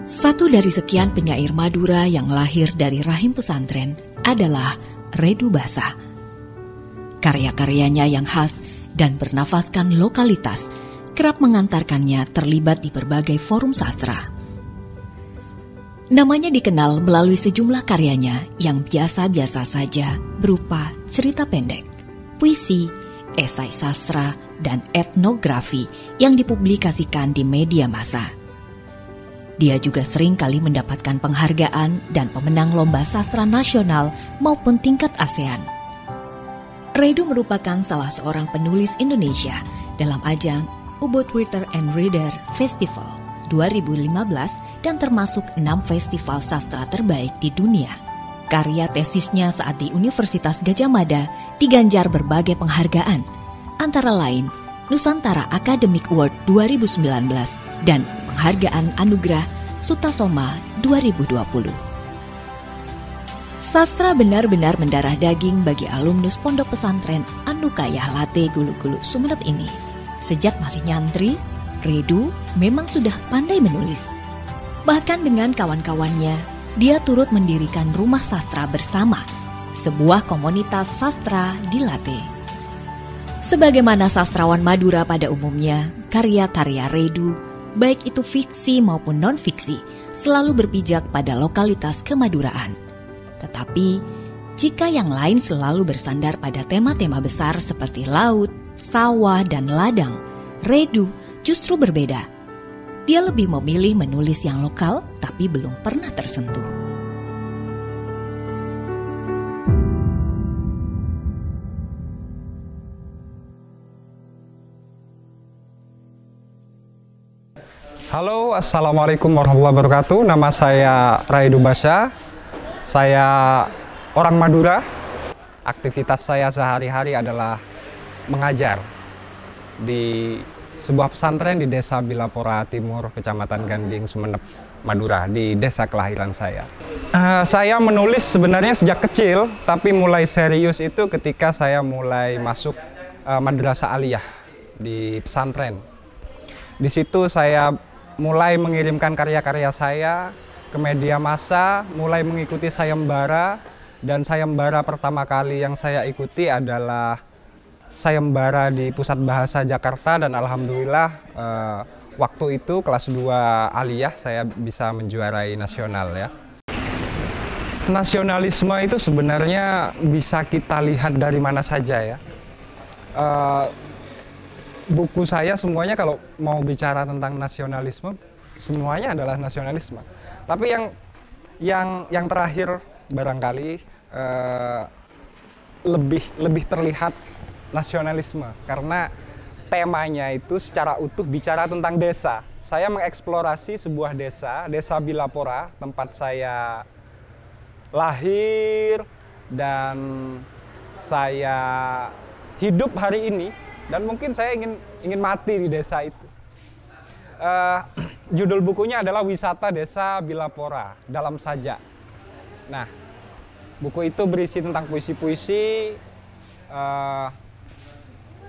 Satu dari sekian penyair Madura yang lahir dari rahim pesantren adalah Redu Basa. Karya-karyanya yang khas dan bernafaskan lokalitas kerap mengantarkannya terlibat di berbagai forum sastra. Namanya dikenal melalui sejumlah karyanya yang biasa-biasa saja berupa cerita pendek, puisi, esai sastra, dan etnografi yang dipublikasikan di media massa. Dia juga sering kali mendapatkan penghargaan dan pemenang lomba sastra nasional maupun tingkat ASEAN. Redu merupakan salah seorang penulis Indonesia dalam ajang Ubud Writer and Reader Festival 2015 dan termasuk 6 festival sastra terbaik di dunia. Karya tesisnya saat di Universitas Gadjah Mada diganjar berbagai penghargaan, antara lain Nusantara Academic Award 2019 dan penghargaan Anugerah Sutasoma 2020. Sastra benar-benar mendarah daging bagi alumnus Pondok Pesantren Anukayah Late Gulu-Gulu Sumeneb ini. Sejak masih nyantri, Redu memang sudah pandai menulis. Bahkan dengan kawan-kawannya, dia turut mendirikan Rumah Sastra Bersama, sebuah komunitas sastra di Late. Sebagaimana sastrawan Madura pada umumnya, karya-karya Redu, baik itu fiksi maupun non-fiksi, selalu berpijak pada lokalitas kemaduraan. Tetapi, jika yang lain selalu bersandar pada tema-tema besar seperti laut, sawah, dan ladang, Redu justru berbeda. Dia lebih memilih menulis yang lokal, tapi belum pernah tersentuh. Halo, Assalamualaikum warahmatullahi wabarakatuh. Nama saya Redu Basa. Saya orang Madura. Aktivitas saya sehari-hari adalah mengajar di sebuah pesantren di Desa Bilapora Timur, Kecamatan Ganding, Sumeneb, Madura, di desa kelahiran saya. Saya menulis sebenarnya sejak kecil, tapi mulai serius itu ketika saya mulai masuk madrasah aliyah di pesantren. Di situ saya mulai mengirimkan karya-karya saya ke media massa, mulai mengikuti sayembara, dan sayembara pertama kali yang saya ikuti adalah sayembara di Pusat Bahasa Jakarta, dan alhamdulillah waktu itu kelas 2 aliyah saya bisa menjuarai nasional ya. Nasionalisme itu sebenarnya bisa kita lihat dari mana saja ya. Buku saya semuanya kalau mau bicara tentang nasionalisme, semuanya adalah nasionalisme. Tapi yang terakhir barangkali lebih terlihat nasionalisme karena temanya itu secara utuh bicara tentang desa. Saya mengeksplorasi sebuah desa, Desa Bilapora, tempat saya lahir dan saya hidup hari ini. Dan mungkin saya ingin mati di desa itu. Judul bukunya adalah Wisata Desa Bilapora Dalam Sajak. Nah, buku itu berisi tentang puisi-puisi,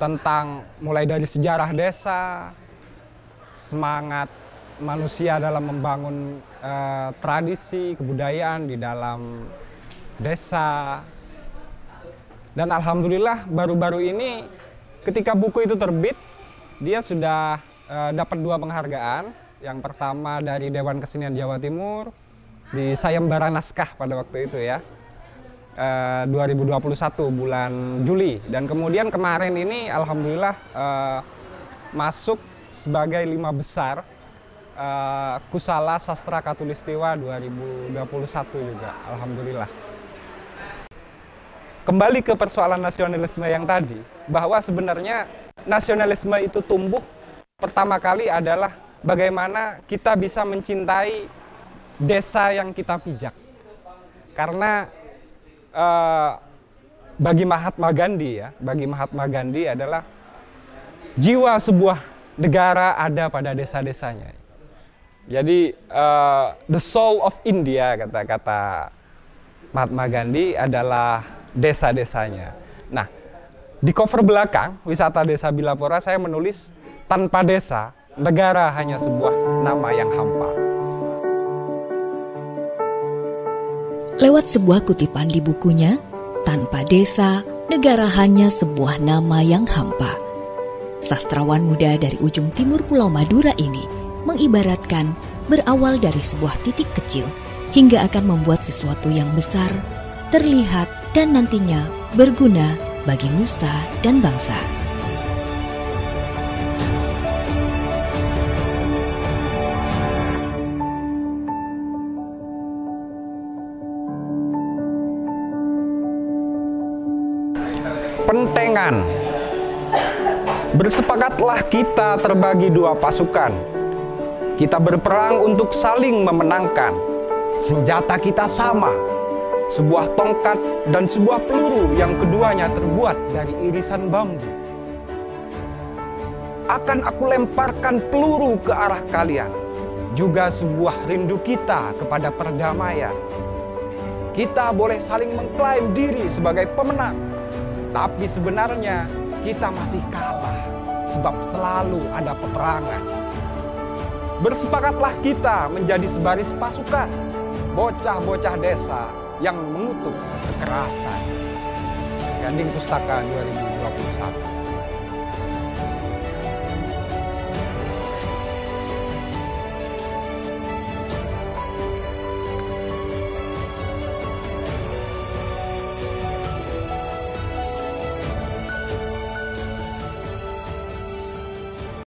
tentang mulai dari sejarah desa, semangat manusia dalam membangun tradisi, kebudayaan di dalam desa. Dan alhamdulillah baru-baru ini ketika buku itu terbit, dia sudah dapat 2 penghargaan. Yang pertama dari Dewan Kesenian Jawa Timur di sayembara naskah pada waktu itu ya, 2021 bulan Juli. Dan kemudian kemarin ini alhamdulillah masuk sebagai 5 besar Kusala Sastra Katulistiwa 2021 juga, alhamdulillah. Kembali ke persoalan nasionalisme yang tadi, bahwa sebenarnya nasionalisme itu tumbuh pertama kali adalah bagaimana kita bisa mencintai desa yang kita pijak. Karena bagi Mahatma Gandhi adalah jiwa sebuah negara ada pada desa-desanya. Jadi the soul of India, kata Mahatma Gandhi, adalah desa-desanya. Nah, di cover belakang Wisata Desa Bilapora saya menulis, tanpa desa, negara hanya sebuah nama yang hampa. Lewat sebuah kutipan di bukunya, tanpa desa, negara hanya sebuah nama yang hampa. Sastrawan muda dari ujung timur Pulau Madura ini mengibaratkan berawal dari sebuah titik kecil hingga akan membuat sesuatu yang besar, terlihat dan nantinya berguna bagi nusa dan bangsa. Pentengan. Bersepakatlah kita terbagi dua pasukan. Kita berperang untuk saling memenangkan. Senjata kita sama, sebuah tongkat dan sebuah peluru yang keduanya terbuat dari irisan bambu. Akan aku lemparkan peluru ke arah kalian, juga sebuah rindu kita kepada perdamaian. Kita boleh saling mengklaim diri sebagai pemenang, tapi sebenarnya kita masih kalah, sebab selalu ada peperangan. Bersepakatlah kita menjadi sebaris pasukan, bocah-bocah desa yang mengutuk kekerasan. Ganding Pustaka 2021.